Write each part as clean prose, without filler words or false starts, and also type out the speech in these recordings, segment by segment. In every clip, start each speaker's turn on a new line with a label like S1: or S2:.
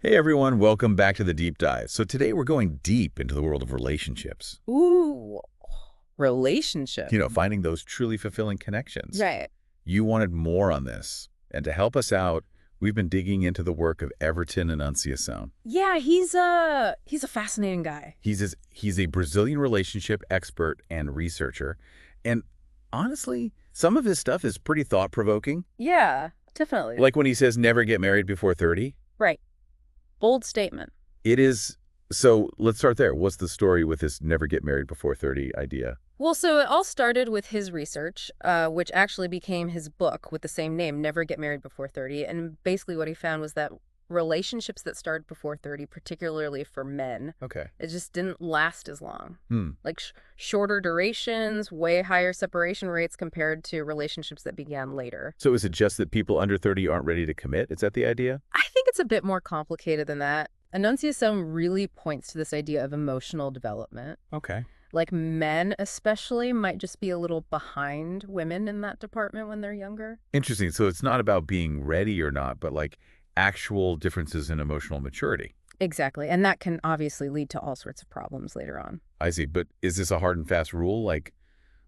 S1: Hey everyone, welcome back to the deep dive. So today we're going deep into the world of relationships.
S2: Ooh, relationship.
S1: Finding those truly fulfilling connections.
S2: Right.
S1: You wanted more on this. And to help us out, we've been digging into the work of Heverton and Anunciação.
S2: Yeah, he's a fascinating guy.
S1: He's a Brazilian relationship expert and researcher. And honestly, some of his stuff is pretty thought-provoking.
S2: Yeah, definitely.
S1: Like when he says never get married before 30.
S2: Right. Bold statement.
S1: It is. So let's start there. What's the story with this never get married before 30 idea?
S2: Well, so it all started with his research, which actually became his book with the same name, Never Get Married Before 30. And basically what he found was that relationships that started before 30, particularly for men,
S1: Okay.
S2: it just didn't last as long.
S1: Hmm.
S2: Like shorter durations, way higher separation rates compared to relationships that began later.
S1: So is it just that people under 30 aren't ready to commit? Is that the idea?
S2: I think it's a bit more complicated than that. Anunciação really points to this idea of emotional development.
S1: Okay.
S2: Like men especially might just be a little behind women in that department when they're younger.
S1: Interesting. So it's not about being ready or not, but like actual differences in emotional maturity.
S2: Exactly. And that can obviously lead to all sorts of problems later on.
S1: I see. But is this a hard and fast rule? Like,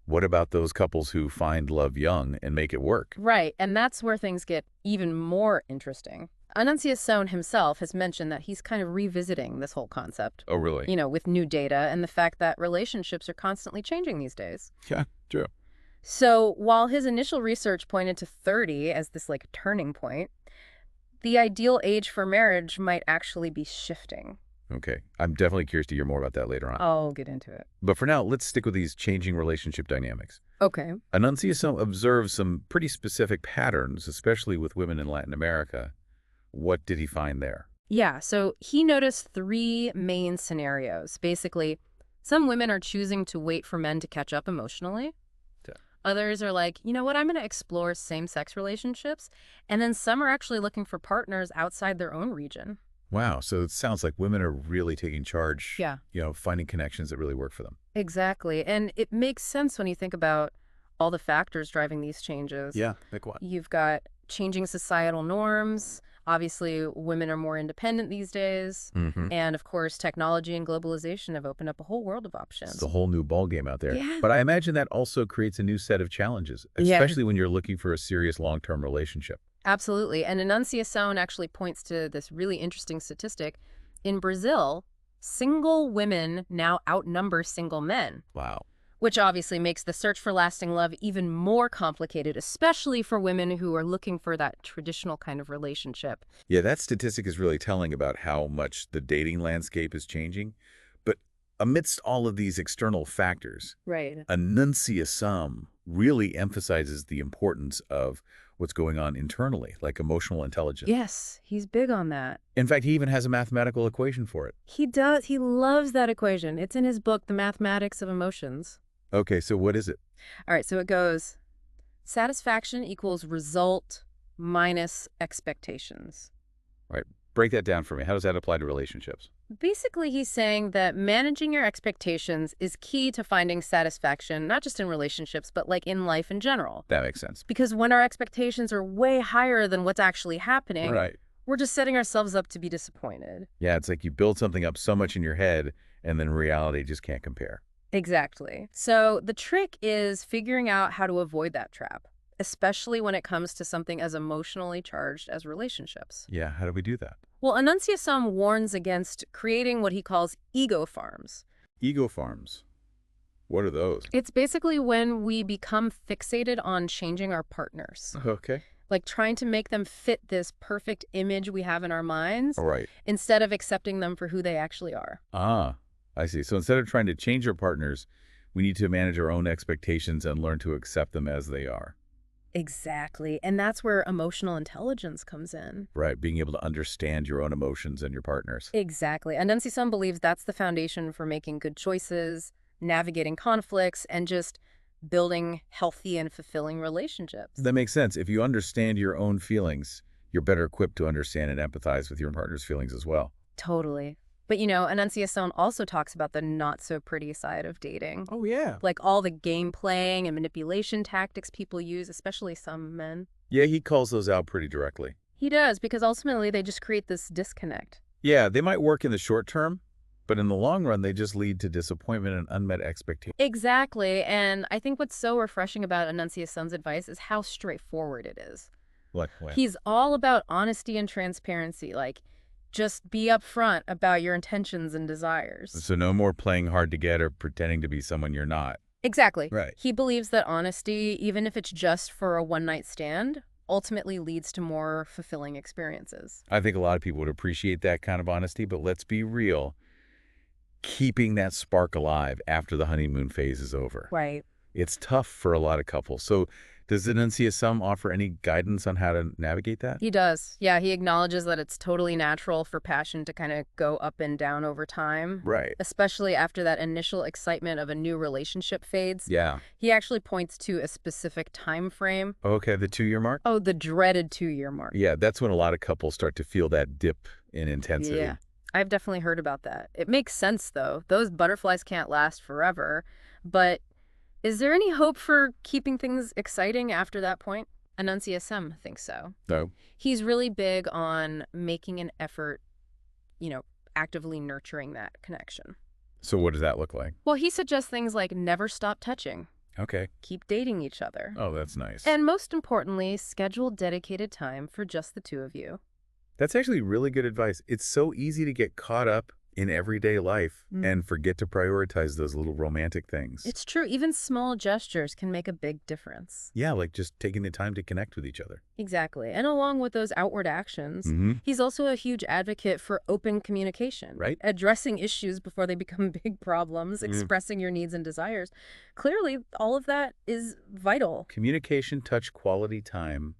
S1: what about those couples who find love young and make it work?
S2: Right. And that's where things get even more interesting. Anunciação himself has mentioned that he's kind of revisiting this whole concept,
S1: Oh, really?
S2: with new data and the fact that relationships are constantly changing these days.
S1: Yeah, true.
S2: So while his initial research pointed to 30 as this turning point, the ideal age for marriage might actually be shifting.
S1: Okay. I'm definitely curious to hear more about that later on.
S2: I'll get into it.
S1: But for now, let's stick with these changing relationship dynamics.
S2: Okay.
S1: Anunciação observes some pretty specific patterns, especially with women in Latin America. What did he find there?
S2: Yeah, so he noticed three main scenarios. Basically, some women are choosing to wait for men to catch up emotionally.
S1: Yeah.
S2: Others are like, you know what, I'm going to explore same-sex relationships. And then some are actually looking for partners outside their own region.
S1: Wow. So it sounds like women are really taking charge,
S2: Yeah.
S1: Finding connections that really work for them.
S2: Exactly. And it makes sense when you think about all the factors driving these changes.
S1: Yeah. Like what?
S2: You've got changing societal norms. Obviously, women are more independent these days.
S1: Mm-hmm.
S2: And of course, technology and globalization have opened up a whole world of options.
S1: It's a whole new ball game out there.
S2: Yeah.
S1: But I imagine that also creates a new set of challenges,
S2: Yeah.
S1: especially when you're looking for a serious long-term relationship.
S2: Absolutely. And Anunciação actually points to this really interesting statistic. In Brazil, single women now outnumber single men.
S1: Wow.
S2: Which obviously makes the search for lasting love even more complicated, especially for women who are looking for that traditional kind of relationship.
S1: Yeah, that statistic is really telling about how much the dating landscape is changing. But amidst all of these external factors,
S2: Right.
S1: Anunciação really emphasizes the importance of what's going on internally, like emotional intelligence.
S2: Yes, he's big on that.
S1: In fact, he even has a mathematical equation for it.
S2: He does. He loves that equation. It's in his book, The Mathematics of Emotions.
S1: Okay, so what is it?
S2: All right, so it goes, satisfaction equals result minus expectations.
S1: Right. Break that down for me. How does that apply to relationships?
S2: Basically, he's saying that managing your expectations is key to finding satisfaction, not just in relationships, but in life in general.
S1: That makes sense.
S2: Because when our expectations are way higher than what's actually happening,
S1: Right.
S2: we're just setting ourselves up to be disappointed.
S1: Yeah, it's like you build something up so much in your head, and then reality just can't compare.
S2: Exactly. So the trick is figuring out how to avoid that trap, especially when it comes to something as emotionally charged as relationships.
S1: Yeah, how do we do that?
S2: Well, Anunciação warns against creating what he calls ego farms.
S1: Ego farms. What are those?
S2: It's basically when we become fixated on changing our partners,
S1: Okay.
S2: like trying to make them fit this perfect image we have in our minds
S1: All right.
S2: instead of accepting them for who they actually are.
S1: Ah, I see. So instead of trying to change our partners, we need to manage our own expectations and learn to accept them as they are.
S2: Exactly. And that's where emotional intelligence comes in.
S1: Right. Being able to understand your own emotions and your partners.
S2: Exactly. Anunciação believes that's the foundation for making good choices, navigating conflicts, and just building healthy and fulfilling relationships.
S1: That makes sense. If you understand your own feelings, you're better equipped to understand and empathize with your partner's feelings as well.
S2: Totally. But Anunciação also talks about the not-so-pretty side of dating.
S1: Oh, yeah.
S2: Like all the game playing and manipulation tactics people use, especially some men.
S1: Yeah, he calls those out pretty directly.
S2: He does, because ultimately they just create this disconnect.
S1: Yeah, they might work in the short term, but in the long run, they just lead to disappointment and unmet expectations.
S2: Exactly, and I think what's so refreshing about Anunciacion's advice is how straightforward it is.
S1: Like what?
S2: He's all about honesty and transparency, like, just be upfront about your intentions and desires.
S1: So no more playing hard to get or pretending to be someone you're not.
S2: Exactly.
S1: Right.
S2: He believes that honesty, even if it's just for a one-night stand, ultimately leads to more fulfilling experiences.
S1: I think a lot of people would appreciate that kind of honesty, but let's be real. Keeping that spark alive after the honeymoon phase is over.
S2: Right.
S1: It's tough for a lot of couples. So does Anunciação offer any guidance on how to navigate that?
S2: He does. Yeah, he acknowledges that it's totally natural for passion to kind of go up and down over time,
S1: Right.
S2: especially after that initial excitement of a new relationship fades.
S1: Yeah.
S2: He actually points to a specific time frame.
S1: Okay, the 2-year mark?
S2: Oh, the dreaded 2-year mark.
S1: Yeah, that's when a lot of couples start to feel that dip in intensity.
S2: Yeah, I've definitely heard about that. It makes sense, though. Those butterflies can't last forever. But is there any hope for keeping things exciting after that point? Anunciação thinks so.
S1: No.
S2: He's really big on making an effort, actively nurturing that connection.
S1: So what does that look like?
S2: Well, he suggests things like never stop touching,
S1: Okay.
S2: keep dating each other,
S1: Oh, that's nice.
S2: and most importantly, schedule dedicated time for just the two of you.
S1: That's actually really good advice. It's so easy to get caught up in everyday life and forget to prioritize those little romantic things.
S2: It's true. Even small gestures can make a big difference.
S1: Yeah, like just taking the time to connect with each other.
S2: Exactly. And along with those outward actions, he's also a huge advocate for open communication.
S1: Right.
S2: Addressing issues before they become big problems, expressing your needs and desires. Clearly, all of that is vital.
S1: Communication, touch, quality time.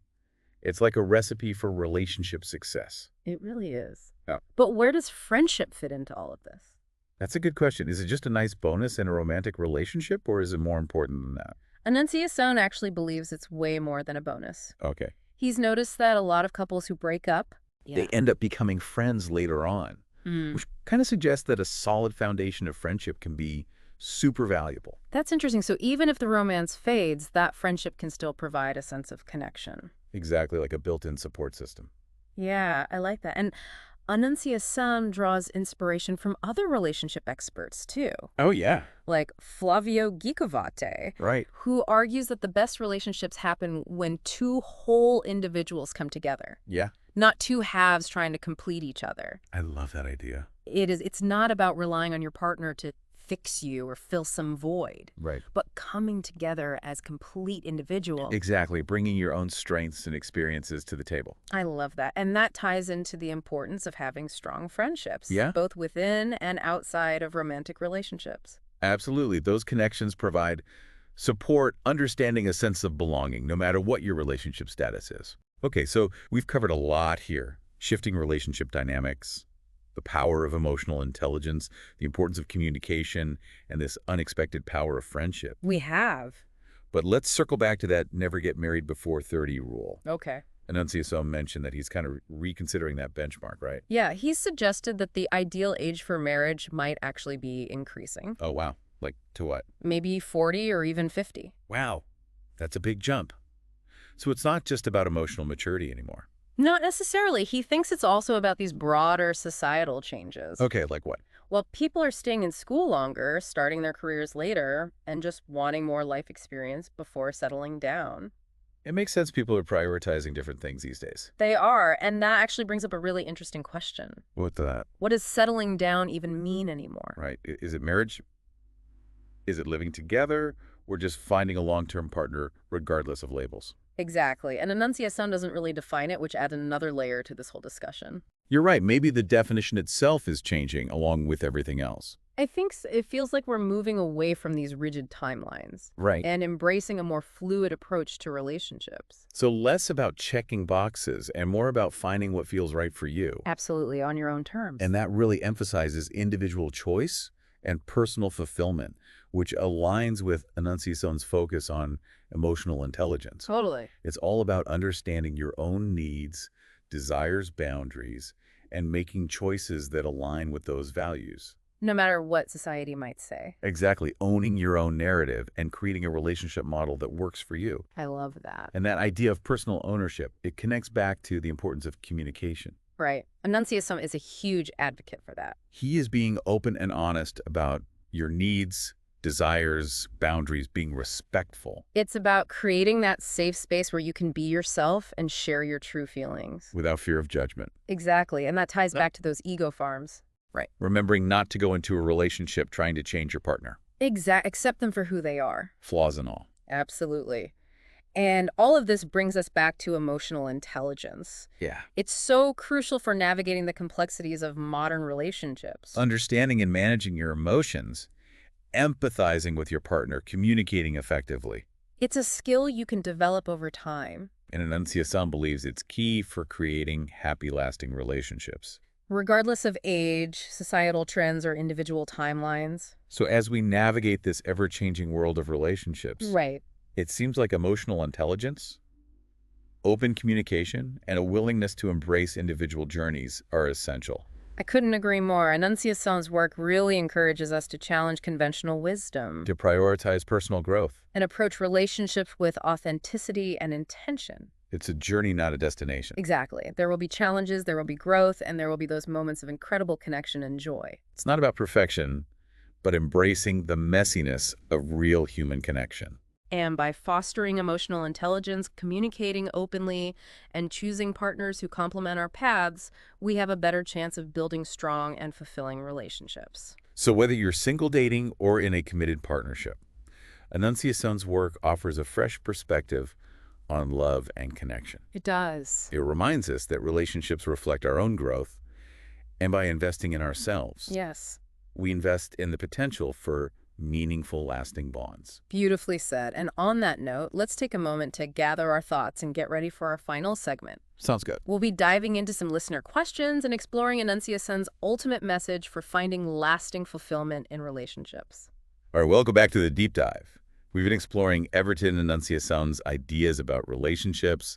S1: It's like a recipe for relationship success.
S2: It really is.
S1: Yeah.
S2: But where does friendship fit into all of this?
S1: That's a good question. Is it just a nice bonus in a romantic relationship, or is it more important than that?
S2: Anunciação actually believes it's way more than a bonus.
S1: Okay.
S2: He's noticed that a lot of couples who break up,
S1: They end up becoming friends later on, which kind of suggests that a solid foundation of friendship can be super valuable.
S2: That's interesting. So even if the romance fades, that friendship can still provide a sense of connection.
S1: Exactly, like a built-in support system.
S2: Yeah, I like that. And Anunciação draws inspiration from other relationship experts, too,
S1: Oh, yeah.
S2: like Flavio Gicovate,
S1: Right.
S2: who argues that the best relationships happen when two whole individuals come together,
S1: Yeah.
S2: not two halves trying to complete each other.
S1: I love that idea.
S2: It's not about relying on your partner to fix you or fill some void,
S1: Right.
S2: but coming together as complete individuals.
S1: Exactly, bringing your own strengths and experiences to the table.
S2: I love that. And that ties into the importance of having strong friendships,
S1: Yeah.
S2: both within and outside of romantic relationships.
S1: Absolutely. Those connections provide support, understanding, a sense of belonging, no matter what your relationship status is. Okay, so we've covered a lot here. Shifting relationship dynamics, the power of emotional intelligence, the importance of communication, and this unexpected power of friendship.
S2: We have.
S1: But let's circle back to that never get married before 30 rule.
S2: Okay.
S1: Anunciação mentioned that he's kind of reconsidering that benchmark, right?
S2: Yeah, he's suggested that the ideal age for marriage might actually be increasing.
S1: Oh, wow. Like to what?
S2: Maybe 40 or even 50.
S1: Wow. That's a big jump. So it's not just about emotional maturity anymore.
S2: Not necessarily. He thinks it's also about these broader societal changes.
S1: Okay, like what?
S2: Well, people are staying in school longer, starting their careers later, and just wanting more life experience before settling down.
S1: It makes sense people are prioritizing different things these days.
S2: They are, and that actually brings up a really interesting question.
S1: What's that?
S2: What does settling down even mean anymore?
S1: Right. Is it marriage? Is it living together? Or just finding a long-term partner regardless of labels?
S2: Exactly. And Anunciação doesn't really define it, which adds another layer to this whole discussion.
S1: You're right. Maybe the definition itself is changing along with everything else.
S2: I think it feels like we're moving away from these rigid timelines
S1: Right.
S2: and embracing a more fluid approach to relationships.
S1: So less about checking boxes and more about finding what feels right for you.
S2: Absolutely, on your own terms.
S1: And that really emphasizes individual choice and personal fulfillment, which aligns with Anunciação's focus on emotional intelligence.
S2: Totally.
S1: It's all about understanding your own needs, desires, boundaries, and making choices that align with those values.
S2: no matter what society might say.
S1: Exactly. Owning your own narrative and creating a relationship model that works for you.
S2: I love that.
S1: And that idea of personal ownership, it connects back to the importance of communication.
S2: Right. Anunciação is a huge advocate for that.
S1: He is being open and honest about your needs, desires, boundaries, being respectful
S2: It's about creating that safe space where you can be yourself and share your true feelings.
S1: without fear of judgment.
S2: Exactly. And that ties back to those ego farms.
S1: Right. Remembering not to go into a relationship trying to change your partner,
S2: Accept them for who they are.
S1: flaws and all.
S2: Absolutely. And all of this brings us back to emotional intelligence.
S1: Yeah.
S2: It's so crucial for navigating the complexities of modern relationships.
S1: Understanding and managing your emotions, empathizing with your partner, communicating effectively.
S2: It's a skill you can develop over time.
S1: And Anunciação believes it's key for creating happy, lasting relationships.
S2: Regardless of age, societal trends, or individual timelines.
S1: So as we navigate this ever-changing world of relationships,
S2: Right.
S1: it seems like emotional intelligence, open communication, and a willingness to embrace individual journeys are essential.
S2: I couldn't agree more. Anunciação's work really encourages us to challenge conventional wisdom
S1: To prioritize personal growth,
S2: and approach relationships with authenticity and intention.
S1: it's a journey, not a destination.
S2: Exactly. There will be challenges, there will be growth, and there will be those moments of incredible connection and joy.
S1: It's not about perfection, but embracing the messiness of real human connection.
S2: And by fostering emotional intelligence, communicating openly, and choosing partners who complement our paths, we have a better chance of building strong and fulfilling relationships.
S1: So whether you're single dating or in a committed partnership, Anunciação's work offers a fresh perspective on love and connection.
S2: It does.
S1: It reminds us that relationships reflect our own growth, and by investing in ourselves,
S2: Yes.
S1: we invest in the potential for meaningful, lasting bonds.
S2: Beautifully said. And on that note, let's take a moment to gather our thoughts and get ready for our final segment.
S1: Sounds good.
S2: We'll be diving into some listener questions and exploring Anunciação's ultimate message for finding lasting fulfillment in relationships.
S1: All right, well, go back to the deep dive. We've been exploring Heverton and Anunciação's ideas about relationships,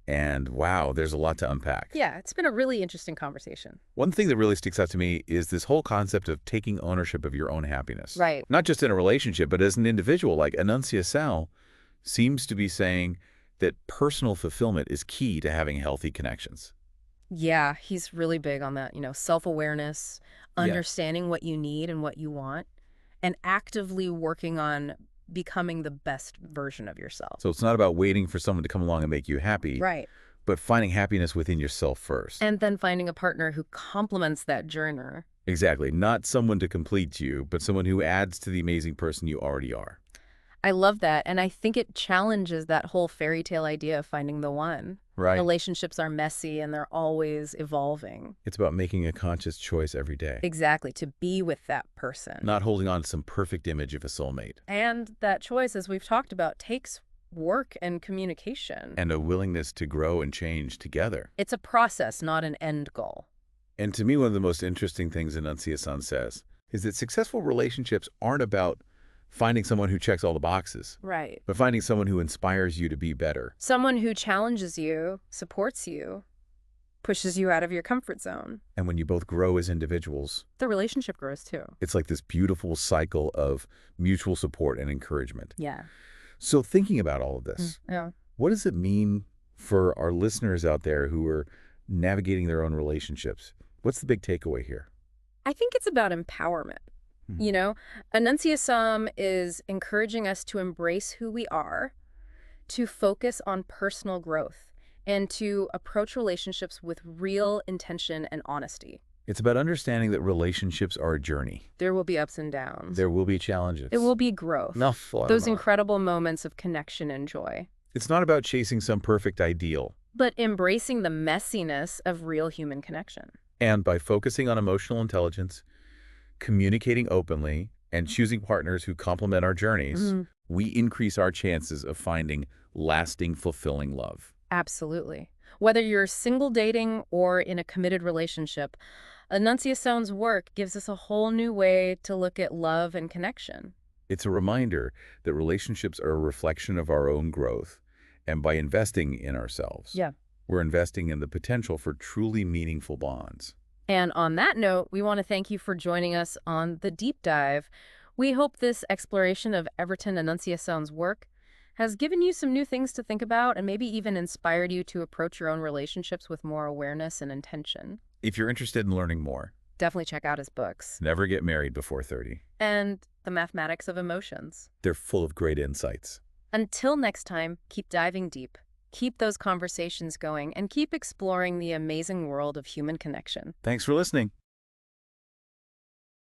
S1: and wow, there's a lot to unpack.
S2: Yeah, it's been a really interesting conversation.
S1: One thing that really sticks out to me is this whole concept of taking ownership of your own happiness.
S2: Right.
S1: Not just in a relationship, but as an individual. Like Anunciação seems to be saying that personal fulfillment is key to having healthy connections.
S2: Yeah, he's really big on that, self-awareness,
S1: Yeah.
S2: understanding what you need and what you want, and actively working on becoming the best version of yourself.
S1: So it's not about waiting for someone to come along and make you happy,
S2: Right.
S1: but finding happiness within yourself first.
S2: And then finding a partner who complements that journey.
S1: Exactly. Not someone to complete you, but someone who adds to the amazing person you already are.
S2: I love that. And I think it challenges that whole fairy tale idea of finding the one.
S1: Right.
S2: Relationships are messy and they're always evolving.
S1: It's about making a conscious choice every day.
S2: Exactly, to be with that person.
S1: Not holding on to some perfect image of a soulmate.
S2: And that choice, as we've talked about, takes work and communication.
S1: And a willingness to grow and change together.
S2: It's a process, not an end goal.
S1: And to me, one of the most interesting things Anunciação says is that successful relationships aren't about finding someone who checks all the boxes,
S2: Right.
S1: but finding someone who inspires you to be better.
S2: Someone who challenges you, supports you, pushes you out of your comfort zone.
S1: And when you both grow as individuals,
S2: The relationship grows too.
S1: it's like this beautiful cycle of mutual support and encouragement.
S2: Yeah.
S1: So thinking about all of this,
S2: Yeah.
S1: what does it mean for our listeners out there who are navigating their own relationships? What's the big takeaway here?
S2: I think it's about empowerment. Anunciação is encouraging us to embrace who we are, to focus on personal growth, and to approach relationships with real intention and honesty.
S1: It's about understanding that relationships are a journey.
S2: There will be ups and downs.
S1: There will be challenges.
S2: It will be growth.
S1: No,
S2: Those incredible moments of connection and joy.
S1: It's not about chasing some perfect ideal.
S2: But embracing the messiness of real human connection.
S1: And by focusing on emotional intelligence, communicating openly, and choosing partners who complement our journeys, we increase our chances of finding lasting, fulfilling love.
S2: Absolutely. Whether you're single dating or in a committed relationship, Anunciação's work gives us a whole new way to look at love and connection.
S1: It's a reminder that relationships are a reflection of our own growth, and by investing in ourselves,
S2: Yeah.
S1: we're investing in the potential for truly meaningful bonds.
S2: And on that note, we want to thank you for joining us on The Deep Dive. We hope this exploration of Everton Anunciação's work has given you some new things to think about and maybe even inspired you to approach your own relationships with more awareness and intention.
S1: If you're interested in learning more,
S2: Definitely check out his books.
S1: Never Get Married Before 30.
S2: And The Mathematics of Emotions.
S1: They're full of great insights.
S2: Until next time, keep diving deep, keep those conversations going, and keep exploring the amazing world of human connection.
S1: Thanks for listening.